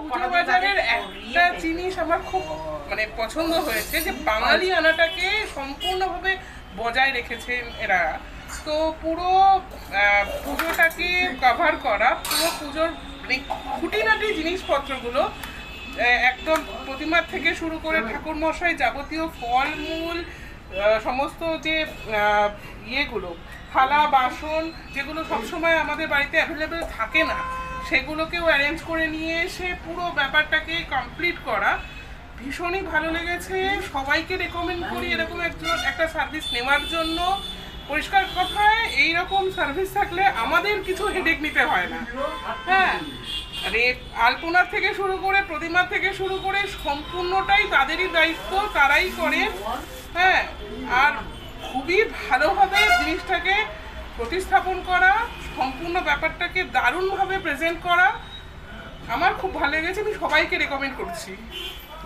পুজো বাজারের একটা জিনিস আমার খুব মানে পছন্দ হয়েছে, যে বাঙালি আনাটাকে সম্পূর্ণভাবে বজায় রেখেছেন এরা। তো পুরো পুজোটাকে কভার করা, পুরো পুজোর মানে খুঁটিনাটি জিনিসপত্রগুলো একদম প্রতিমার থেকে শুরু করে ঠাকুর মশাই যাবতীয় ফলমূল, সমস্ত যে ইয়েগুলো থালা বাসন যেগুলো সবসময় আমাদের বাড়িতে অ্যাভেলেবেল থাকে না, সেগুলোকেও অ্যারেঞ্জ করে নিয়ে এসে পুরো ব্যাপারটাকে কমপ্লিট করা ভীষণই ভালো লেগেছে। সবাইকে রেকমেন্ড করি এরকম একটা সার্ভিস নেওয়ার জন্য। পরিষ্কার কথায় এইরকম সার্ভিস থাকলে আমাদের কিছু হেডেক নিতে হয় না। হ্যাঁ, মানে আলপনার থেকে শুরু করে প্রতিমা থেকে শুরু করে সম্পূর্ণটাই তাদেরই দায়িত্ব, তারাই করে। হ্যাঁ, আর খুবই ভালোভাবে জিনিসটাকে প্রতিস্থাপন করা, সম্পূর্ণ ব্যাপারটাকে দারুণভাবে প্রেজেন্ট করা আমার খুব ভালো লেগেছে। আমি সবাইকে রেকমেন্ড করছি।